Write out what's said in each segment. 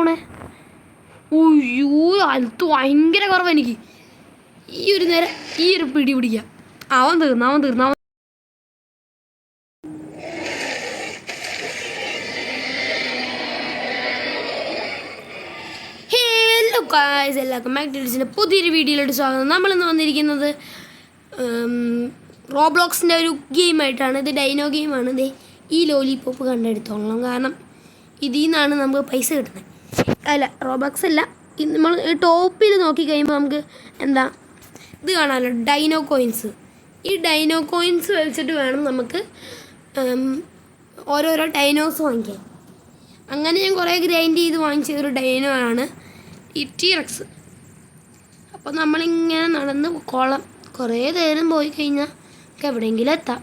പോണേ? ഉയ്യോ, അത് ഭയങ്കര കുറവ് എനിക്ക്. ഈ ഒരു നേരം ഈ ഒരു പിടി പിടിക്കാം. അവൻ തീർന്നു. ഹലോ ഗായ്സ്, എല്ലാവർക്കും മാക്ടിവിറ്റീസിൻ്റെ പുതിയൊരു വീഡിയോയിലോട്ട് സ്വാഗതം. നമ്മളിന്ന് വന്നിരിക്കുന്നത് റോബ്ലോക്സിൻ്റെ ഒരു ഗെയിമായിട്ടാണ്. ഇത് ഡൈനോ ഗെയിമാണ്. ഇത് ഈ ലോലിപോപ്പ് കണ്ടെടുത്തോളണം, കാരണം ഇതിൽ നിന്നാണ് നമുക്ക് പൈസ കിട്ടുന്നത്. അല്ല, റോബ്ലോക്സ് അല്ല, നമ്മൾ ടോപ്പിൽ നോക്കിക്കഴിയുമ്പോൾ നമുക്ക് എന്താ ഇത് കാണാമല്ലോ, ഡൈനോ കോയിൻസ്. ഈ ഡൈനോ കോയിൻസ് വെച്ചിട്ട് വേണം നമുക്ക് ഓരോരോ ഡൈനോസ് വാങ്ങിക്കാൻ. അങ്ങനെ ഞാൻ കുറേ ഗ്രൈൻഡ് ചെയ്ത് വാങ്ങിച്ചൊരു ഡൈനോ ആണ് ഈ ടീറക്സ്. അപ്പോൾ നമ്മളിങ്ങനെ നടന്ന് കുറേ നേരം പോയി കഴിഞ്ഞാൽ നമുക്ക് എവിടെയെങ്കിലും എത്താം.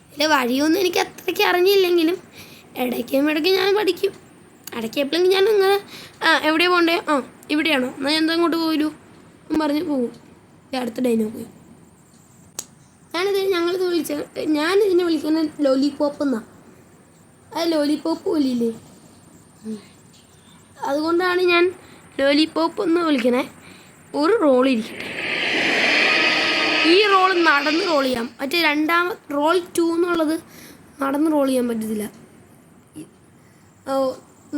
ഇതിൻ്റെ വഴിയൊന്നും എനിക്ക് അത്രയ്ക്ക് അറിഞ്ഞില്ലെങ്കിലും ഇടയ്ക്ക് ഞാൻ പഠിക്കും. ഇടയ്ക്ക് എപ്പോഴെങ്കിലും ഞാൻ ഇങ്ങനെ എവിടെയാണ് പോകണ്ടേ, ഇവിടെയാണോ, എന്നാൽ ഞാൻ അങ്ങോട്ട് പോരൂ പറഞ്ഞ് പോകും. അടുത്ത ഡൈനോ പോയി. ഞാനിതിനെ വിളിക്കുന്നത് ലോലിപോപ്പ് എന്നാണ്. അത് ലോലിപോപ്പ് പോലില്ലേ, അതുകൊണ്ടാണ് ഞാൻ ലോലിപോപ്പ് എന്ന് വിളിക്കണേ. ഒരു റോൾ ഇരിക്കട്ടെ. ഈ റോൾ നടന്ന് റോൾ ചെയ്യാം. മറ്റേ റോൾ 2 എന്നുള്ളത് നടന്ന് റോൾ ചെയ്യാൻ പറ്റത്തില്ല.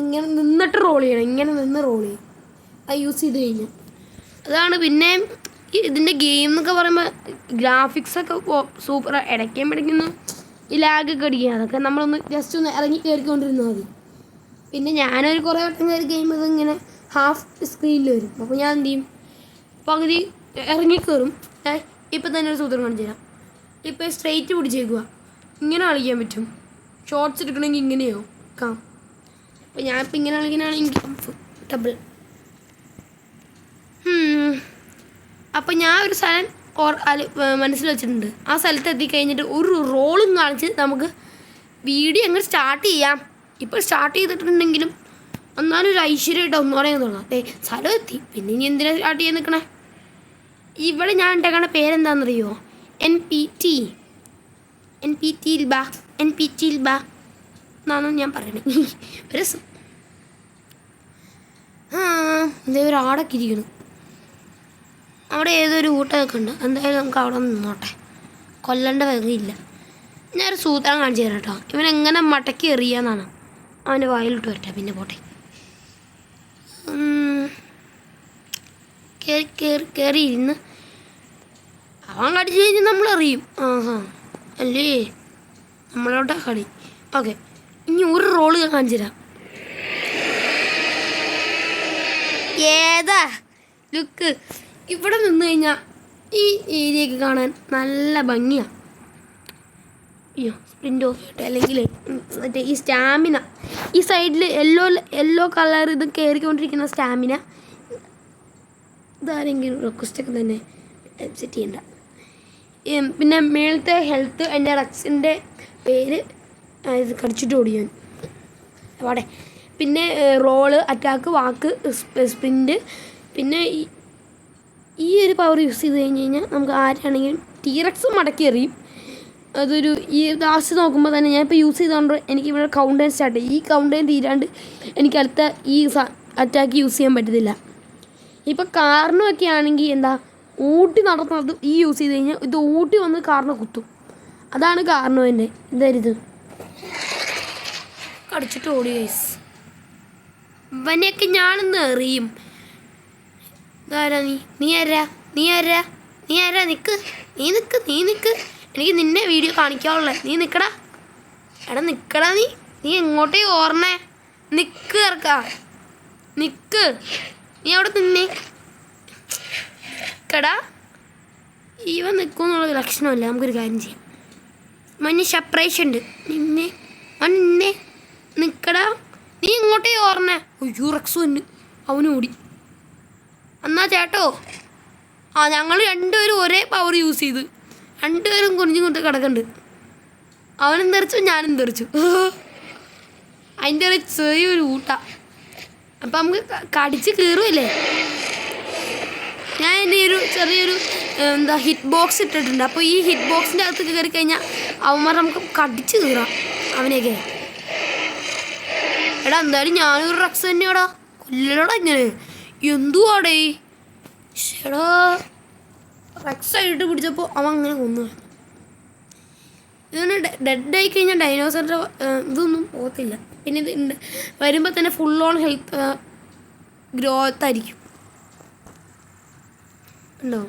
ഇങ്ങനെ നിന്നിട്ട് റോൾ ചെയ്യണം. ഇങ്ങനെ നിന്ന് റോൾ ചെയ്യും. അത് യൂസ് ചെയ്ത് കഴിഞ്ഞാൽ അതാണ്. പിന്നെ ഇതിൻ്റെ ഗെയിം എന്നൊക്കെ പറയുമ്പോൾ ഗ്രാഫിക്സൊക്കെ സൂപ്പർ. ഇടയ്ക്കുന്നു ഈ ലാഗൊക്കെ അടിക്കുക. അതൊക്കെ നമ്മളൊന്ന് ജസ്റ്റ് ഒന്ന് ഇറങ്ങി കയറിക്കൊണ്ടിരുന്നാൽ മതി. പിന്നെ ഞാനൊരു കുറേ വട്ടം കയറി കഴിയുമ്പോൾ ഇങ്ങനെ ഹാഫ് സ്ക്രീനിൽ വരും. അപ്പോൾ ഞാൻ എന്ത് ചെയ്യും, പകുതി ഇറങ്ങിക്കയറും. ഇപ്പം തന്നെ ഒരു സൂത്രം കാണിച്ചു തരാം. ഇപ്പോൾ സ്ട്രെയിറ്റ് പിടിച്ചേക്കുക, ഇങ്ങനെ കളിക്കാൻ പറ്റും. ഷോർട്ട്സ് എടുക്കണമെങ്കിൽ ഇങ്ങനെയോ കാം. അപ്പോൾ ഞാനിപ്പോൾ ഇങ്ങനെ കളിക്കാനാണ് എനിക്ക് കംഫർട്ടബിൾ. അപ്പോൾ ഞാൻ ഒരു സ്ഥലം മനസ്സിൽ വെച്ചിട്ടുണ്ട്. ആ സ്ഥലത്ത് എത്തിക്കഴിഞ്ഞിട്ട് ഒരു റോളും കാണിച്ച് നമുക്ക് വീഡിയോ എങ്ങനെ സ്റ്റാർട്ട് ചെയ്യാം. ഇപ്പോൾ സ്റ്റാർട്ട് ചെയ്തിട്ടുണ്ടെങ്കിലും എന്നാലും ഒരു ഐശ്വര്യമായിട്ട് ഒന്നും പറയാൻ തുടങ്ങാം. സ്ഥലം എത്തി, പിന്നെ ഇനി എന്തിനാണ് സ്റ്റാർട്ട് ചെയ്യാൻ നിൽക്കണേ. ഇവിടെ ഞാൻ ഉണ്ടാക്കണ പേരെന്താണെന്നറിയോ? NPT എന്നാണ് ഞാൻ പറയണേ. രസം. ഇതേ ഒരു ആടൊക്കെ ഇരിക്കണം. അവിടെ ഏതൊരു കൂട്ടമൊക്കെ ഉണ്ട്. എന്തായാലും നമുക്ക് അവിടെ നിന്നോട്ടെ, കൊല്ലണ്ട വകയില്ല. ഞാനൊരു സൂത്രം കാണിച്ചു തരാം കേട്ടോ. ഇവനെങ്ങനെ മടക്കി എറിയാന്നാണ്. അവൻ്റെ വായിലിട്ട് വരട്ടെ, പിന്നെ പോട്ടെ. കയറി ഇരുന്ന് അവൻ കടിച്ചു കഴിഞ്ഞാൽ നമ്മളറിയും. അല്ലേ, നമ്മളോട്ടാ കളി. ഓക്കെ, ഇനി ഒരു റോള് ഞാൻ കാണിച്ചു തരാം. ഏതാ ലുക്ക്. ഇവിടെ നിന്ന് കഴിഞ്ഞാൽ ഈ ഏരിയയൊക്കെ കാണാൻ നല്ല ഭംഗിയാണ്. സ്പ്രിൻ്റ് ഓഫ് ചെയ്യട്ടെ, അല്ലെങ്കിൽ മറ്റേ ഈ സ്റ്റാമിന ഈ സൈഡിൽ യെല്ലോ കളർ ഇത് കയറിക്കൊണ്ടിരിക്കുന്ന സ്റ്റാമിന ഇതാരെങ്കിലും റിക്വസ്റ്റൊക്കെ തന്നെ സെറ്റ് ചെയ്യണ്ട. പിന്നെ മേളത്തെ ഹെൽത്ത്, എൻ്റെ റക്സിൻ്റെ പേര് ഇത് കടിച്ചിട്ട് ഓടിയാൻ അവിടെ. പിന്നെ റോള്, അറ്റാക്ക്, വാക്ക്, സ്പ്രിൻ്റ്. പിന്നെ ഈ ഒരു പവർ യൂസ് ചെയ്ത് കഴിഞ്ഞാൽ നമുക്ക് ആരാണെങ്കിലും ടീറക്സ് മടക്കി എറിയും. അതൊരു ഈ ലാസ്റ്റ് നോക്കുമ്പോൾ തന്നെ ഞാനിപ്പോൾ യൂസ് ചെയ്തുകൊണ്ട് എനിക്ക് ഇവിടെ കൗണ്ട് ഡൗൺ സ്റ്റാർട്ട് ചെയ്യും. ഈ കൗണ്ട് ഡൗൺ തീരാണ്ട് എനിക്ക് അടുത്ത ഈ അറ്റാക്ക് യൂസ് ചെയ്യാൻ പറ്റത്തില്ല. ഇപ്പോൾ കാറിനൊക്കെ ആണെങ്കിൽ എന്താ ഊട്ടി നടത്തുന്നത് ഈ യൂസ് ചെയ്ത് കഴിഞ്ഞാൽ ഇത് ഊട്ടി വന്ന് കാറിനെ കുത്തും. അതാണ് കാറിനോൻ്റെ ഇതരുത്. കടിച്ചിട്ട് ഓടി ഗൈസ്. ഇവനെയൊക്കെ ഞാനൊന്ന് എറിയും. ഇതാരാ നീ ആരാ? നിക്ക്. എനിക്ക് നിന്നെ വീഡിയോ കാണിക്കാവുള്ളേ. നീ നിൽക്കടാ. നിൽക്കടാ. നീ എങ്ങോട്ടേ ഓർണേ? നിൽക്ക് ഇറക്കാ. നിൽക്ക്. നീ അവിടെ നിന്നേ കടാ. ഇവൻ നിൽക്കുമെന്നുള്ള ലക്ഷണമല്ല. നമുക്കൊരു കാര്യം ചെയ്യാം. മഞ്ഞ സെപ്പറേഷൻ ഉണ്ട്. നിന്നെ നിൽക്കടാ. നീ ഇങ്ങോട്ടേ ഓർണേ. അയ്യോ, റക്സു തന്നെ അവനും ഓടി. എന്നാ ചേട്ടോ, ഞങ്ങൾ രണ്ടുപേരും ഒരേ പവർ യൂസ് ചെയ്ത് രണ്ടുപേരും കുറിഞ്ഞും കൊണ്ട് കിടക്കുന്നുണ്ട്. അവനും തെറിച്ചു, ഞാനും തെറിച്ചു. അതിൻ്റെ ഒരു ചെറിയൊരു ഊട്ട. അപ്പം നമുക്ക് കടിച്ച് കീറുമല്ലേ. ഞാൻ എൻ്റെ ഒരു ചെറിയൊരു ഹിറ്റ് ബോക്സ് ഇട്ടിട്ടുണ്ട്. അപ്പോൾ ഈ ഹിറ്റ് ബോക്സിൻ്റെ അകത്ത് കയറി കഴിഞ്ഞാൽ അവന്മാർ നമുക്ക് കടിച്ച് കീറാം അവനെയൊക്കെ. എടാ, എന്തായാലും ഞാനൊരു റക്സ് തന്നെയാടാ. കൊല്ലടാ ഇങ്ങനെ എന്തുവാടേ ഷെടാ റെക്സായിട്ട് പിടിച്ചപ്പോൾ അവൻ അങ്ങനെ കൊന്നു. ഇങ്ങനെ ഡെഡായി കഴിഞ്ഞാൽ ഡൈനോസറിൻ്റെ ഇതൊന്നും പോകത്തില്ല. പിന്നെ ഇത് വരുമ്പോൾ തന്നെ ഫുൾ ഓൺ ഹെൽത്ത് ഗ്രോത്ത് ആയിരിക്കും. ഉണ്ടോ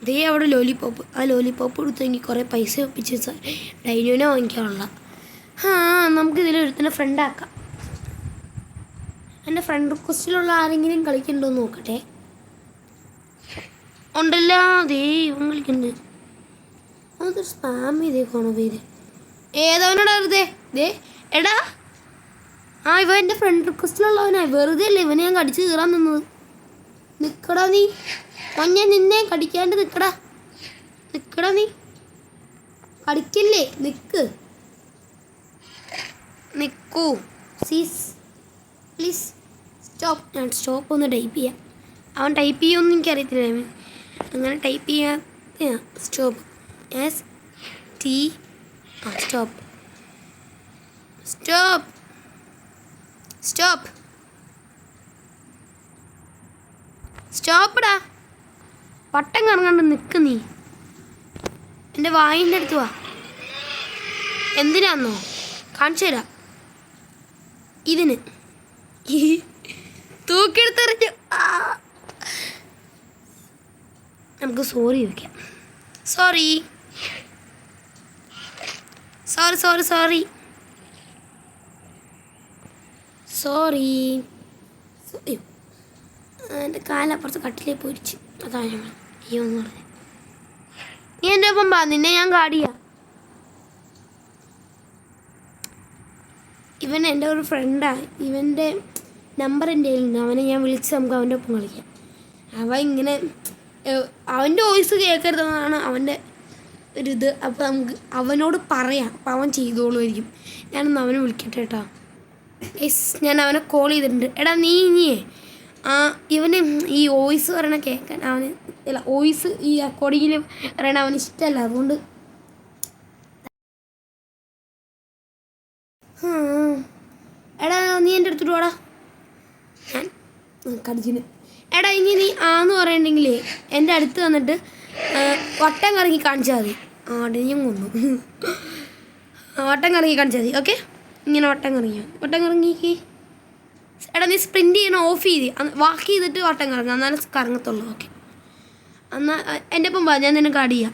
ദേ അവിടെ ലോലിപോപ്പ്. ആ ലോലിപോപ്പ് കൊടുത്തെങ്കിൽ കുറേ പൈസ ഒപ്പിച്ച് ഡൈനോനെ വാങ്ങിക്കാനുള്ള. നമുക്കിതിലൊരുത്തിനെ ഫ്രണ്ടാക്കാം. എൻ്റെ ഫ്രണ്ട് റിക്വസ്റ്റിലുള്ള ആരെങ്കിലും കളിക്കണ്ടോ എന്ന് നോക്കട്ടെ. ഉണ്ടല്ലോ ദേ ഇവൻ കളിക്കുന്നുണ്ട്. അതൊരു സ്പാം ചെയ്തേക്കാണോ പേര്? ഏതവനോടാ വെറുതെ ദേ എടാ ഇവൻ എൻ്റെ ഫ്രണ്ട് റിക്വസ്റ്റിലുള്ളവനാ. വെറുതെ അല്ലേ ഇവനെ ഞാൻ കടിച്ച് കീറാൻ നിന്നത്. നിൽക്കടാ നീ ഞാൻ നിന്നെ കടിക്കാണ്ട് നിൽക്കടാ നീ കടിക്കില്ലേ നിൽക്കൂ സീസ് പ്ലീസ് സ്റ്റോപ്പ്. ഞാൻ സ്റ്റോപ്പ് ഒന്ന് ടൈപ്പ് ചെയ്യാം. അവൻ ടൈപ്പ് ചെയ്യുമെന്ന് എനിക്കറിയത്തില്ല. അങ്ങനെ ടൈപ്പ് ചെയ്യാൻ സ്റ്റോപ്പ് സ്റ്റോപ്പ് സ്റ്റോപ്പ് സ്റ്റോപ്പ് സ്റ്റോപ്പടാ. വട്ടം കറങ്ങാണ്ട് നിൽക്ക് നീ. എൻ്റെ വായിൻ്റെ അടുത്ത് വാ. എന്തിനാന്നോ കാണിച്ചു തരാം. ഇതിന് തൂക്കിയെടുത്തെറിഞ്ഞു. നമുക്ക് സോറി ചോദിക്കാം. Sorry sorry sorry sorry sorry. എൻ്റെ കാലപ്പുറത്ത് കട്ടിലേ പൊരിച്ച് അതാണ് അയ്യോ എന്ന് പറഞ്ഞു. നീ എൻ്റെ ഒപ്പം പാ, നിന്നെ ഞാൻ കാടിയാ. ഇവൻ എൻ്റെ ഒരു ഫ്രണ്ടാണ്. ഇവൻ്റെ നമ്പർ എൻ്റെ കയ്യിലുണ്ട്. അവനെ ഞാൻ വിളിച്ച് നമുക്ക് അവൻ്റെ ഒപ്പം കളിക്കാം. അവൻ ഇങ്ങനെ അവൻ്റെ വോയിസ് കേൾക്കരുതെന്നാണ് അവൻ്റെ ഒരിത്. അപ്പോൾ നമുക്ക് അവനോട് പറയാം. അപ്പോൾ അവൻ ചെയ്തോളുമായിരിക്കും. ഞാനൊന്ന് അവനെ വിളിക്കട്ടെ കേട്ടോ. ഞാൻ അവനെ കോൾ ചെയ്തിട്ടുണ്ട്. എടാ നീയേ ഇവന് ഈ വോയിസ് പറയണ കേൾക്കാൻ അവന് അല്ല, വോയിസ് ഈ റെക്കോർഡിങ്ങിൽ പറയണ അവന് ഇഷ്ടമല്ല. അതുകൊണ്ട് എടാ നീ എൻ്റെ അടുത്തിട്ട് പോടാ. ഞാൻ കടിച്ചിന്. എടാ ഇനി നീ ആന്ന് പറയണ്ടെങ്കിലേ എൻ്റെ അടുത്ത് വന്നിട്ട് വട്ടം കറങ്ങി കാണിച്ചാൽ മതി. ഞാൻ കൊന്നു. വട്ടം കറങ്ങി കാണിച്ചാൽ മതി. ഓക്കെ ഇങ്ങനെ വട്ടം കറങ്ങിക്ക്. എടാ നീ സ്പ്രിൻ്റ് ചെയ്യണം ഓഫ് ചെയ്ത് വാക്ക് ചെയ്തിട്ട് വട്ടം കറങ്ങുക, എന്നാലും കറങ്ങത്തുള്ളൂ. ഓക്കെ എന്നാൽ എൻ്റെ ഒപ്പം വാ, ഞാൻ നിന്നെ കാർഡ് ചെയ്യാം.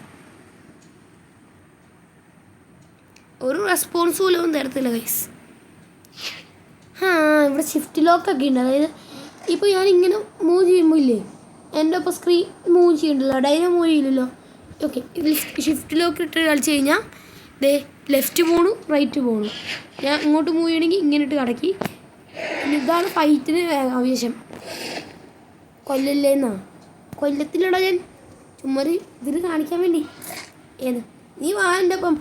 ഒരു റെസ്പോൺസ് പോലും ഒന്നും തരത്തില്ല ഗൈസ്. ഇവിടെ ഷിഫ്റ്റ് ലോക്കൊക്കെ ഉണ്ട്. അതായത് ഇപ്പോൾ ഞാനിങ്ങനെ മൂവ് ചെയ്യുമ്പോൾ ഇല്ലേ എൻ്റെ ഒപ്പം സ്ക്രീൻ മൂവ് ചെയ്യണ്ടല്ലോ, ഡൈനോ മൂവ് ചെയ്യില്ലല്ലോ. ഓക്കെ ഇതിൽ ഷിഫ്റ്റ് ലോക്ക് ഇട്ട് കളിച്ച് കഴിഞ്ഞാൽ ദേ ലെഫ്റ്റ് പോണു റൈറ്റ് പോണു. ഞാൻ ഇങ്ങോട്ട് മൂവ് ചെയ്യണമെങ്കിൽ ഇങ്ങനെ ഇട്ട് കടക്കി. ഇതാണ് ഫൈറ്റിന് ആവശ്യം. കൊല്ലല്ലേന്നാ കൊല്ലത്തിലൂടെ ഞാൻ ചുമ്മാ ഇതിന് കാണിക്കാൻ വേണ്ടി. ഏത് നീ വാ എൻ്റെ ഒപ്പം.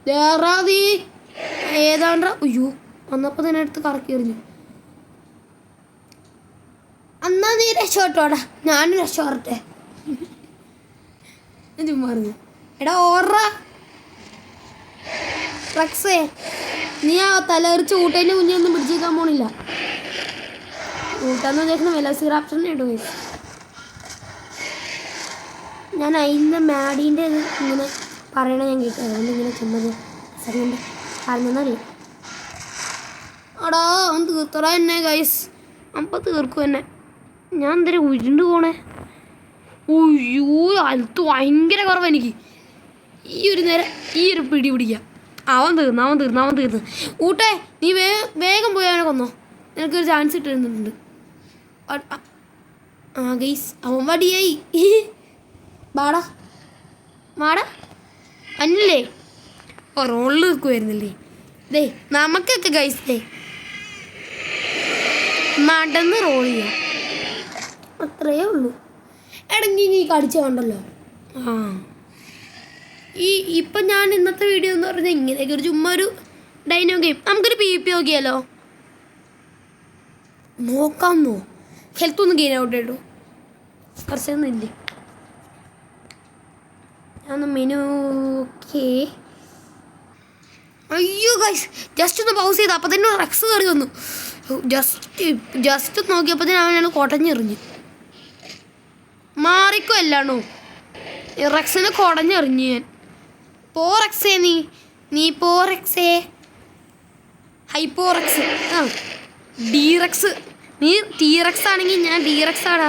ദേറാതി ഏതാണ്ട അയ്യോ വന്നപ്പോൾ തന്നെ അടുത്ത് കറക്കി എറിഞ്ഞു. എന്നാ നീ രക്ഷപ്പെട്ടോടാ, ഞാനും രക്ഷപ്പെടട്ടെ. ചുമ്മാ പറഞ്ഞു. എടാ ഓർറ റക്സേ, നീ ആ തലറിച്ച് ഊട്ടേൻ്റെ കുഞ്ഞെ ഒന്നും പിടിച്ചേക്കാൻ പോണില്ല. ഊട്ടാന്ന് വിചാരിക്കുന്ന വെലോസിറാപ്റ്ററിനെ ഇട്ടു. ഞാൻ അതിൻ്റെ മാഡീൻ്റെ ഇത് ഇങ്ങനെ പറയണ ഞാൻ കേട്ടു. അതുകൊണ്ട് ഇങ്ങനെ ചുമ്മാ സെക്കൻഡ് പറഞ്ഞതല്ലേ. അടാ അവൻ തീർത്തറ എന്നെ ഗൈസ്. അപ്പം തീർക്കും എന്നെ. ഞാൻ എന്തേലും ഉരുണ്ട് പോണേ. ഉയ്യോ അലത്ത് ഭയങ്കര കുറവ് എനിക്ക്. ഈ ഒരു നേരം ഈ ഒരു പിടി പിടിക്കാം. അവൻ തീർന്ന്. ഊട്ടെ നീ വേഗം പോയി അവനെ കൊന്നോ. നിനക്കൊരു ചാൻസ് ഇട്ടിരുന്നിട്ടുണ്ട്. ഗൈസ് അവൻ വടിയായി. മാടാ അന്നല്ലേ റോളിൽ നിൽക്കുമായിരുന്നില്ലേ. ദേ നമുക്കൊക്കെ ഗൈസ് ദേ നടന്ന് റോൾ ചെയ്യാം, അത്രയേ ഉള്ളൂ. എടങ്ങി നീ കടിച്ച കണ്ടല്ലോ. ഇപ്പം ഞാൻ ഇന്നത്തെ വീഡിയോ എന്ന് പറഞ്ഞാൽ ഇങ്ങനെയൊക്കെ ഒരു ചുമ്മാ ഒരു ഡൈനോ ഗെയിം. നമുക്കൊരു PvP നോക്കിയാലോ? നോക്കാമെന്നോ? ഹെൽത്ത് ഒന്നും ഗെയിൻ ഔട്ട് കേട്ടോ, കുറച്ചൊന്നും ഇല്ലേ. ഞാൻ മെനു ഓക്കെ. അയ്യോ ഗൈസ് ജസ്റ്റ് ഒന്ന് പൗസ് ചെയ്ത് അപ്പം തന്നെ റെക്സ് കയറി വന്നു. ജസ്റ്റ് നോക്കിയപ്പോൾ അവനാണ് കൊടഞ്ഞെറിഞ്ഞു. മാറിക്കോ അല്ലാണോ റെക്സിനെ കൊടഞ്ഞെറിഞ്ഞു ഞാൻ. പോ റെക്സേ, നീ പോ റെക്സേ. ഹൈപ്പോറെക്സ് ഡീറെക്സ്. നീ ടീറെക്സ് ആണെങ്കിൽ ഞാൻ ഡീറെക്സ് ആടാ.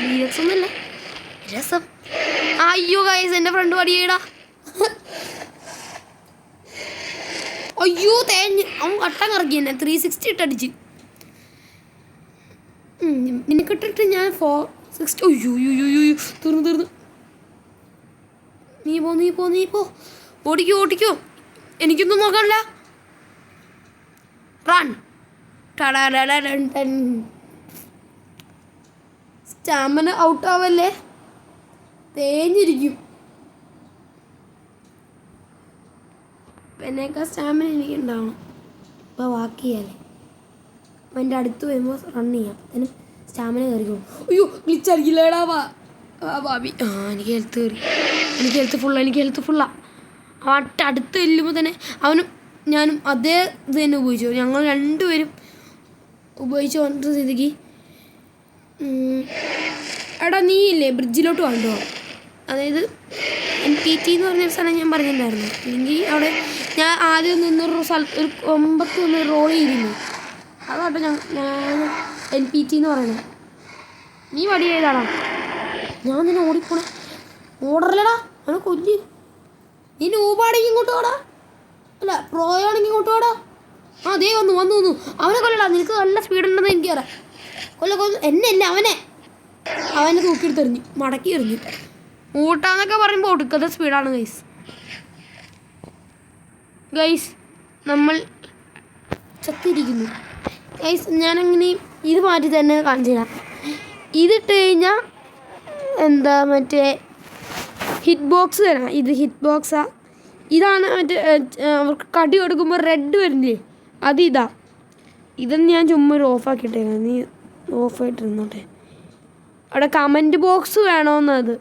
ഡീറെക്സ് ഒന്നുമില്ല, രസം. അയ്യോ ഗൈസ്, എൻ്റെ ഫ്രണ്ട് പടിയേടാ. അയ്യോ തേഞ്ഞ് അവൻ കട്ടം കറക്കി എന്നെ. 360 ഇട്ടടിച്ച് നിനക്കിട്ടിട്ട് ഞാൻ 460. അയ്യോ തീർന്നു. നീ പോ ഓടിക്കോ. എനിക്കൊന്നും നോക്കാനില്ല. റൺ. സ്റ്റാമിന ഔട്ട് ആവല്ലേ, തേഞ്ഞിരിക്കും. എന്നേക്കാൾ സ്റ്റാമിന എനിക്ക് ഉണ്ടാവണം. അപ്പോൾ വാക്ക് ചെയ്യാല്ലേ, അപ്പോൾ എൻ്റെ അടുത്ത് വരുമ്പോൾ റൺ ചെയ്യാം. അതിന് സ്റ്റാമിന കയറിക്കോളും. അയ്യോ ഗ്ലിച്ചടിക്കില്ലേടാ ഭാബി. എനിക്ക് ഹെൽത്ത് ഫുള്ളാ. അടുത്ത് ചെല്ലുമ്പോൾ തന്നെ അവനും ഞാനും അതേ ഇത് തന്നെ ഉപയോഗിച്ചു. ഞങ്ങൾ രണ്ടുപേരും ഉപയോഗിച്ച് വന്നിട്ട് സ്ഥിതിക്ക് എടാ നീ ഇല്ലേ ബ്രിഡ്ജിലോട്ട് കൊണ്ടോ. അതായത് NPT എന്ന് പറഞ്ഞൊരു സ്ഥലം ഞാൻ പറഞ്ഞിട്ടുണ്ടായിരുന്നു. അല്ലെങ്കിൽ അവിടെ ഞാൻ ആദ്യം നിന്നൊരു സ്ഥലത്ത് ഒരു കൊമ്പത്ത് നിന്ന് റോൾ ചെയ്തിരുന്നു. അതാട്ടോ ഞാൻ NPT എന്ന് പറയുന്നത്. നീ വടി ചെയ്താടാ, ഞാൻ നിന്നെ ഓടിപ്പോണേ. ഓടറല്ലടാ, അവനെ കൊല്ലി. നീ നൂബാണെങ്കിൽ ഇങ്ങോട്ട് പോടാ, അല്ല പ്രോയാണെങ്കിൽ ഇങ്ങോട്ട് പോടാ. അതേ വന്നു അവനെ കൊല്ലടാ. നിനക്ക് നല്ല സ്പീഡ് ഉണ്ടെന്ന് എനിക്കറിയാം. കൊല്ല എന്നെ അവനെ തൂക്കിയെടുത്തെറിഞ്ഞു, മടക്കി എറിഞ്ഞു. ഊട്ടാന്നൊക്കെ പറയുമ്പോൾ ഒടുക്കത്തെ സ്പീഡാണ് ഗൈസ്. നമ്മൾ ചത്തിരിക്കുന്നു ഗൈസ്. ഞാനങ്ങനെ ഇത് മാറ്റി തന്നെ കാണിച്ചു തരാം. ഇതിട്ട് കഴിഞ്ഞാൽ മറ്റേ ഹിറ്റ് ബോക്സ് തരാം. ഇത് ഹിറ്റ് ബോക്സാണ്. ഇതാണ് മറ്റേ അവർക്ക് കടി കൊടുക്കുമ്പോൾ റെഡ് വരുന്നില്ലേ, അതിതാ. ഇതൊന്ന് ഞാൻ ചുമ്മാ ഒരു ഓഫാക്കിയിട്ടേക്കാം. നീ ഓഫായിട്ടിരുന്നോട്ടെ. അവിടെ കമൻറ്റ് ബോക്സ് വേണമെന്നത്.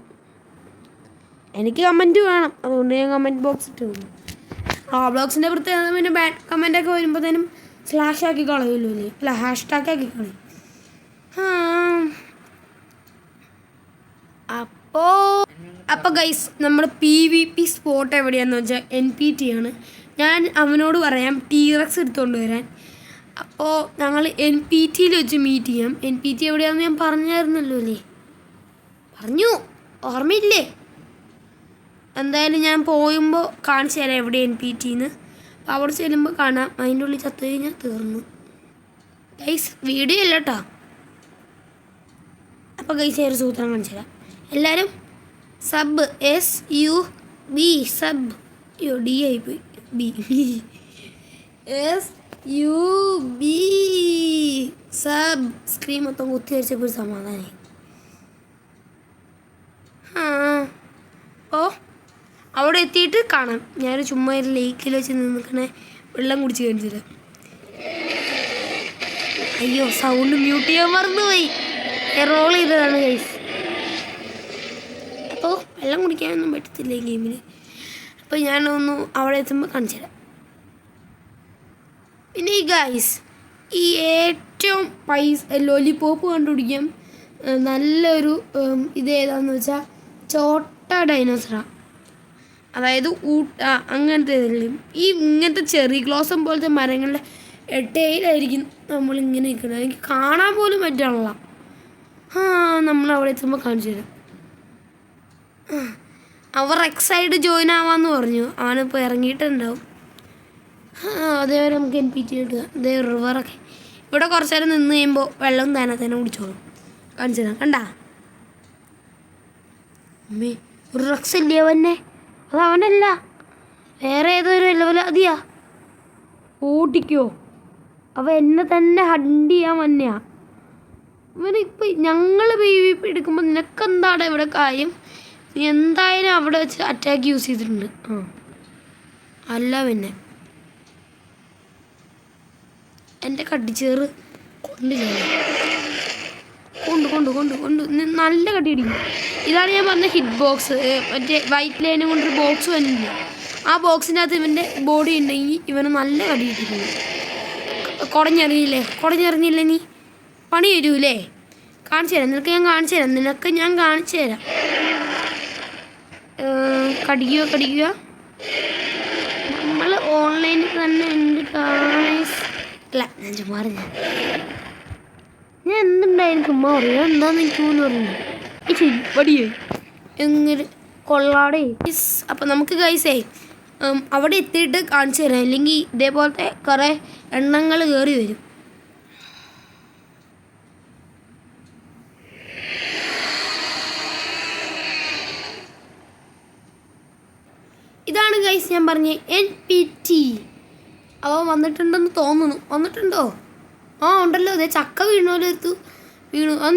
എനിക്ക് കമൻറ്റ് വേണം, അതുകൊണ്ട് ഞാൻ കമൻറ്റ് ബോക്സ് ഇട്ട് തന്നു. ബ്ലോഗ്സിൻ്റെ പ്രത്യേകത പിന്നെ ബാഡ് കമൻറ്റൊക്കെ വരുമ്പോഴത്തേനും സ്ലാഷ് ആക്കി കളയുമല്ലോ അല്ലേ, അല്ല ഹാഷ്ടാഗ് ആക്കി കളയും. അപ്പോൾ ഗൈസ് നമ്മുടെ PvP സ്പോട്ട് എവിടെയാണെന്ന് വെച്ചാൽ NPT ആണ്. ഞാൻ അവനോട് പറയാം ടീറക്സ് എടുത്തുകൊണ്ട് വരാൻ. അപ്പോൾ ഞങ്ങൾ NPTയിൽ വെച്ച് മീറ്റ് ചെയ്യാം. NPT എവിടെയാണെന്ന് ഞാൻ പറഞ്ഞായിരുന്നല്ലോ അല്ലേ, പറഞ്ഞു ഓർമ്മയില്ലേ? എന്തായാലും ഞാൻ പോയുമ്പോൾ കാണിച്ചു തരാം എവിടെ NPTന്ന്. അപ്പോൾ അവിടെ ചെല്ലുമ്പോൾ കാണാം. അതിൻ്റെ ഉള്ളിൽ ചത്തു കഴിഞ്ഞാൽ തീർന്നു ഗൈസ്. വീഡിയോ അല്ല കേട്ടോ. അപ്പോൾ ഗൈസ് ഒരു സൂത്രം കാണിച്ചു തരാം. എല്ലാവരും സബ് SUB സബ് D ആയിപ്പോയി SUB സബ് സ്ക്രീൻ മൊത്തം കുത്തി വരച്ചപ്പോൾ ഒരു സമാധാനമായി. അവിടെ എത്തിയിട്ട് കാണാം. ഞാനൊരു ചുമ്മാ ഒരു ലേക്കിൽ വെച്ച് നിൽക്കണേ വെള്ളം കുടിച്ച് കാണിച്ചില്ല. അയ്യോ സൗണ്ട് മ്യൂട്ട് ചെയ്യാൻ മറന്നുപോയി. റോൾ ചെയ്തതാണ് ഗൈസ്. അപ്പോൾ വെള്ളം കുടിക്കാനൊന്നും പറ്റത്തില്ല ഈ ഗെയിമിൽ. അപ്പോൾ ഞാനൊന്ന് അവിടെ എത്തുമ്പോൾ കാണിച്ചു തരാം. പിന്നെ ഈ ഗൈസ് ഈ ഏറ്റവും ലോലിപോപ്പ് കണ്ടുപിടിക്കാം നല്ലൊരു ഇത് ഏതാണെന്ന് വെച്ചാൽ ചോട്ട ഡൈനോസറാണ്. അതായത് അങ്ങനത്തെ ഇതെല്ലാം ഈ ഇങ്ങനത്തെ ചെറി ഗ്ലോസം പോലത്തെ മരങ്ങളുടെ ഇടയിലായിരിക്കും നമ്മളിങ്ങനെ നിൽക്കുന്നത്. എനിക്ക് കാണാൻ പോലും പറ്റാനുള്ള. നമ്മളവിടെ എത്തുമ്പോൾ കാണിച്ചു തരാം. അവർ എക്സൈഡ് ജോയിൻ ആവാമെന്ന് പറഞ്ഞു. അവനിപ്പോൾ ഇറങ്ങിയിട്ടുണ്ടാവും. അതേവരെ നമുക്ക് NPT കിട്ടുക. അതേ റിവറൊക്കെ ഇവിടെ കുറച്ച് നേരം നിന്ന് കഴിയുമ്പോൾ വെള്ളം തന്നെ കുടിച്ചോളും. കാണിച്ചു തരാം. കണ്ടാ അമ്മേ ഒരു റക്സ് ഇല്ലേ അവനെ? അതവനല്ല, വേറെ ഏതൊരു ലെവലാതിയാ. ഓടിക്കോ അവ എന്നെ തന്നെ ഹണ്ട് ചെയ്യാൻ വന്നെയാ. ഇവനിപ്പോൾ ഞങ്ങൾ PvP എടുക്കുമ്പോൾ നിനക്കെന്താണ് ഇവിടെ കാര്യം? നീ എന്തായാലും അവിടെ വെച്ച് അറ്റാക്ക് യൂസ് ചെയ്തിട്ടുണ്ട്. അല്ല പിന്നെ എൻ്റെ കടിച്ചേറ് കൊണ്ട് നല്ല കടിയടിക്കും. ഇതാണ് ഞാൻ പറഞ്ഞ ഹിറ്റ് ബോക്സ്. മറ്റേ വൈറ്റ് ലൈനും കൊണ്ടൊരു ബോക്സ് വന്നില്ല. ആ ബോക്സിൻ്റെ അകത്ത് ഇവൻ്റെ ബോഡി ഉണ്ടെങ്കിൽ ഇവന് നല്ല കടി കിട്ടിയിട്ടുണ്ട്. കുടഞ്ഞെറിഞ്ഞില്ലേ നീ പണി വരൂലേ? കാണിച്ചു തരാം നിനക്ക് ഞാൻ കാണിച്ചു തരാം. കടിക്കുക. നമ്മൾ ഓൺലൈനിൽ തന്നെ ഉണ്ട് ഗായ്സ്. അല്ല ഞാൻ ചുമ്മാ ഞാൻ എന്തുണ്ടായിരുന്നു ചുമ്മാ പറയാം. എന്താന്ന് എനിക്ക് പോലും പറഞ്ഞു പടിയേ എങ്ങനെ കൊള്ളാടേ. അപ്പം നമുക്ക് ഗൈസേ അവിടെ എത്തിയിട്ട് കാണിച്ചു തരാം. അല്ലെങ്കിൽ ഇതേപോലത്തെ കുറേ എണ്ണങ്ങൾ കയറി വരും. ഇതാണ് ഗൈസ് ഞാൻ പറഞ്ഞ NPT. അവ വന്നിട്ടുണ്ടെന്ന് തോന്നുന്നു. വന്നിട്ടുണ്ടോ? ആ ഉണ്ടല്ലോ. അതെ ചക്ക വീണു. അത്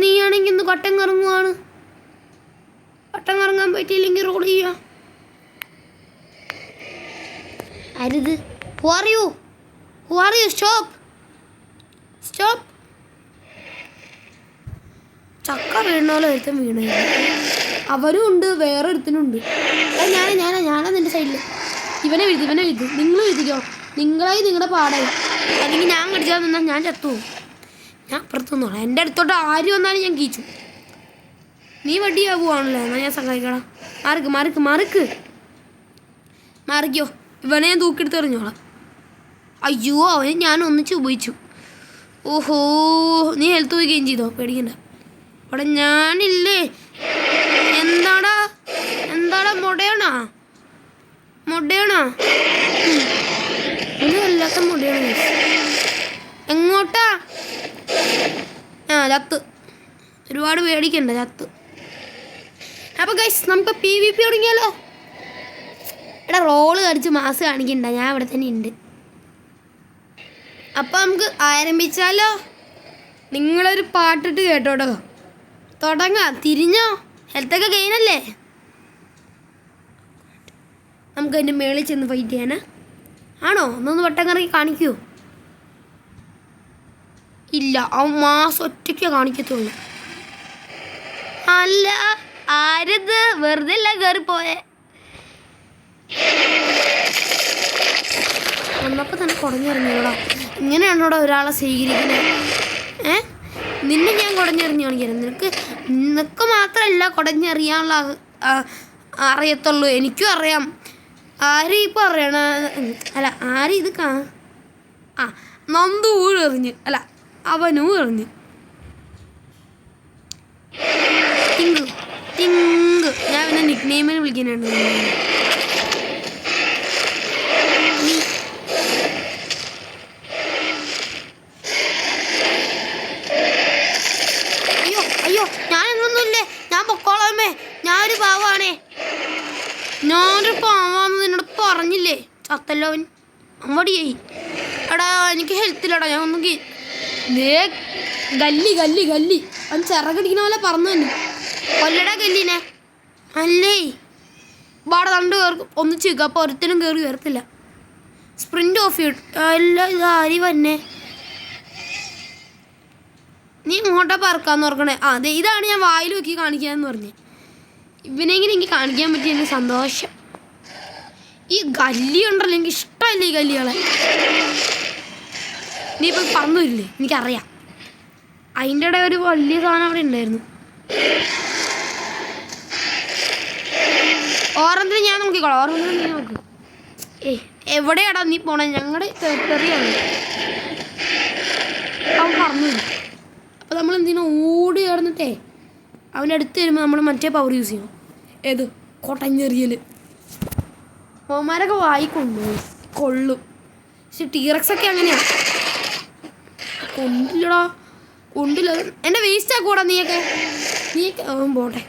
നീയാണെങ്കിൽ ഇന്ന് കട്ടൻ കറങ്ങുവാണ്. കട്ടൻ കറങ്ങാൻ പറ്റിയില്ലെങ്കിൽ റോൾ ചെയ്യുക. അരുത്. Who are you? Stop. ചക്ക വീണോലെ ഒരുത്തൻ വീണു. അവരും ഉണ്ട്, വേറെ ഒരുത്തനുണ്ട്. ഞാനാ നിന്റെ സൈഡിൽ. ഇവനെ വിഴുതി. നിങ്ങൾ വിഴുതിക്കോ. നിങ്ങളുടെ പാടായി. അല്ലെങ്കിൽ ഞാൻ കടിച്ചാൽ നിന്നാൽ ഞാൻ ചത്തുപോകും. ഞാൻ അപ്പുറത്തൊന്നുമില്ല. എൻ്റെ അടുത്തോട്ട് ആര് വന്നാലും ഞാൻ കീച്ചു. നീ വടിയാവുകയാണല്ലോ. എന്നാൽ ഞാൻ സഹായിക്കണം. മാറിക്കോ. ഇവനെ ഞാൻ തൂക്കിയെടുത്ത് എറിഞ്ഞോളാം. അയ്യോ അവനെ ഞാൻ ഒന്നിച്ച് ഉപയോഗിച്ചു. ഓഹോ നീ ഹെൽത്ത് പോവുകയും ചെയ്തോ? പേടിക്കണ്ട. അവിടെ ഞാനില്ലേ. എന്താടാ മുടയാണോ? ഇത് വല്ലാത്ത മുടയാണ്. എങ്ങോട്ടാ? ചത്ത്. ഒരുപാട് പേടിക്കണ്ട, ചത്ത്. അപ്പോൾ ഗൈസ് നമുക്ക് PvP തുടങ്ങിയാലോ? എടാ റോള് കടിച്ച് മാസ് കാണിക്കണ്ട, ഞാൻ ഇവിടെ തന്നെ ഉണ്ട്. അപ്പോൾ നമുക്ക് ആരംഭിച്ചാലോ? നിങ്ങളൊരു പാട്ടിട്ട് കേട്ടോട്ടോ. തുടങ്ങാം. തിരിഞ്ഞോ? ഹെൽത്തൊക്കെ ഗെയിനല്ലേ? നമുക്ക് അതിൻ്റെ മേളിൽ ചെന്ന് ഫൈറ്റ് ചെയ്യാനാ? ആണോ? ഒന്നൊന്ന് വട്ടം കറങ്ങി കാണിക്കുമോ? ഇല്ല, അവൻ മാസം ഒറ്റയ്ക്കേ കാണിക്കത്തുള്ളൂ. അല്ല ആരത്? വെറുതെ അല്ല കയറിപ്പോയെ. വന്നപ്പോൾ തന്നെ കുടഞ്ഞെറിഞ്ഞോടാ. ഇങ്ങനെയാണോടാ ഒരാളെ സ്വീകരിക്കുന്നത്? നിന്നെ ഞാൻ കുടഞ്ഞെറിഞ്ഞ് കാണിക്കാം. നിനക്ക് മാത്രമല്ല കുടഞ്ഞെറിയാനുള്ള അറിയത്തുള്ളൂ, എനിക്കും അറിയാം. ആരും ഇപ്പോൾ അറിയണ അല്ല, ആരും ഇത് നന്ദു എറിഞ്ഞ് അല്ല അവനും എറിഞ്ഞ്. ടിങ്ക് ഞാൻ പിന്നെ നിക് നെയിമിൽ വിളിക്കാനുണ്ട്. അയ്യോ ഞാനൊന്നുമില്ലേ, ഞാൻ പൊക്കോളാമേ. ഞാനൊരു പാവാണേ. ഞാനൊരു പാവാന്ന് നിന്നോട് പറഞ്ഞില്ലേ? ചത്തല്ലോ അവൻ. അമ്മടിയായി. എടാ എനിക്ക് ഹെൽത്തില്ലടാ. ഞാൻ ഒന്നും ഗല്ലി അവൻ ചിറകടിക്കണ പോലെ പറന്നു തന്നെ. കൊല്ലടാ ഗല്ലിനെ. അല്ലേ പാടെ തണ്ട് കയറും ഒന്നിച്ച് നിൽക്കുക. അപ്പോൾ ഒരുത്തനും കയറി കയറത്തില്ല. സ്പ്രിൻ്റ് ഓഫ് ചെയ്യും. എല്ലാം ഇത് ആരി വന്നെ. നീ ഇങ്ങോട്ടാ പറക്കാന്ന് ഓർക്കണേ. അതെ ഇതാണ് ഞാൻ വായിൽ നോക്കി കാണിക്കാന്ന് പറഞ്ഞ്. ഇവനെങ്കിലും എനിക്ക് കാണിക്കാൻ പറ്റിയ സന്തോഷം. ഈ ഗല്ലി ഉണ്ടല്ലോ, എനിക്ക് ഇഷ്ടമല്ല ഈ ഗല്ലികളെ. നീ ഇപ്പം പറഞ്ഞു വരില്ലേ? എനിക്കറിയാം. അതിൻ്റെ ഇടയിൽ ഒരു വലിയ സാധനം അവിടെ ഉണ്ടായിരുന്നു. ഓറഞ്ചിന് ഞാൻ നോക്കിക്കോളാം. ഓറഞ്ചിന് നീ നോക്ക്. എവിടെയാടാ നീ പോണേ? ഞങ്ങളുടെ തെറിയാണ്. അവൻ പറഞ്ഞു വരും. അപ്പോൾ നമ്മൾ എന്തിനാ ഓടി കിടന്നിട്ടേ അവൻ്റെ അടുത്ത് വരുമ്പോൾ നമ്മൾ മറ്റേ പവർ യൂസ് ചെയ്യണം. ഏത്? കൊടഞ്ഞെറിയൽ. അവന്മാരൊക്കെ വായിക്കൊണ്ടു കൊള്ളും. പക്ഷെ ടീറക്സൊക്കെ അങ്ങനെയാണ്. കൊണ്ടില്ല. എൻ്റെ വേസ്റ്റ് ആക്കൂടാ നീയൊക്കെ. പോട്ടെ.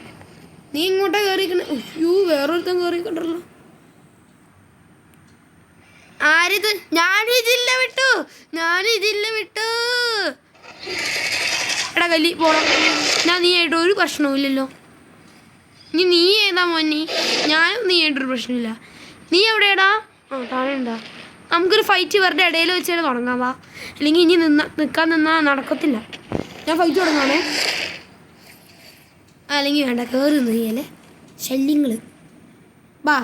നീ ഇങ്ങോട്ടേ കയറിക്കണേ. വേറൊരുത്തൻ കയറിക്കണ്ടല്ലോ. ആരിത്? ഞാനീ ജില്ല വിട്ടു. എടാ കല്ലി പോണം. നീ ആയിട്ട് ഒരു പ്രശ്നവും നീ ഏതാ മോനി? ഞാനും നീ ആയിട്ടൊരു പ്രശ്നമില്ല. നീ എവിടെയാടാ? താഴെ ഉണ്ടാ. നമുക്കൊരു ഫൈറ്റ് ഇവരുടെ ഇടയിൽ വെച്ചാൽ തുടങ്ങാം. വാ. അല്ലെങ്കിൽ ഇനി നിൽക്കാൻ നിന്നാൽ നടക്കത്തില്ല. ഞാൻ ഫൈറ്റ് തുടങ്ങാണേ. അല്ലെങ്കിൽ വേണ്ട, കയറി നീയല്ലേ ശല്യങ്ങൾ. വാ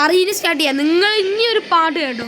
അറിയില്ല, സ്റ്റാർട്ട് ചെയ്യാം. നിങ്ങൾ ഇനി ഒരു പാട്ട് കേട്ടോ.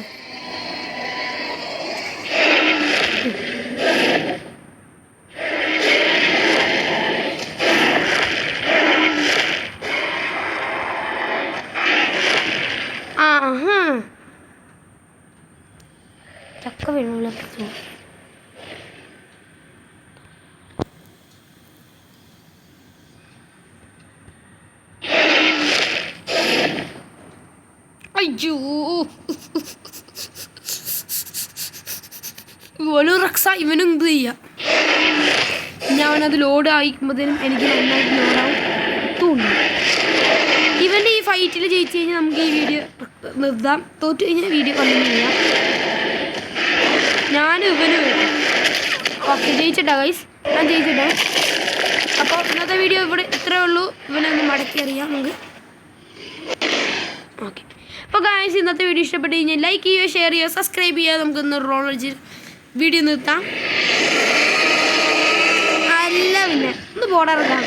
ഇവനും റക്സ ഇവനും എന്ത് ചെയ്യാം. ഞാനത് ലോഡ് ആയിക്കുമ്പോഴത്തേനും എനിക്ക് നന്നായിട്ട് ലോഡാവും തോന്നുന്നു. ഇവൻ്റെ ഈ ഫൈറ്റിൽ ജയിച്ചു കഴിഞ്ഞാൽ നമുക്ക് ഈ വീഡിയോ നിർത്താം. തോറ്റു കഴിഞ്ഞാൽ വീഡിയോ കണ്ടിന്യൂ ചെയ്യാം. ഞാനും ഇവനും ഓക്കെ ജയിച്ചിട്ടാ ഗൈസ്, ഞാൻ ജയിച്ചിട്ടേ. അപ്പോൾ ഇന്നത്തെ വീഡിയോ ഇവിടെ ഇത്രയേ ഉള്ളൂ. ഇവനെ ഒന്ന് മടക്കി അറിയാം നമുക്ക്. ഓക്കെ അപ്പോൾ ഗൈസ് ഇന്നത്തെ വീഡിയോ ഇഷ്ടപ്പെട്ട് കഴിഞ്ഞാൽ ലൈക്ക് ചെയ്യുക, ഷെയർ ചെയ്യുക, സബ്സ്ക്രൈബ് ചെയ്യുക. നമുക്കൊന്ന് റോൾ വെച്ച് വീഡിയോ നിർത്താം. അല്ല പിന്നെ ഒന്ന് ബോർഡർ ഇടാം.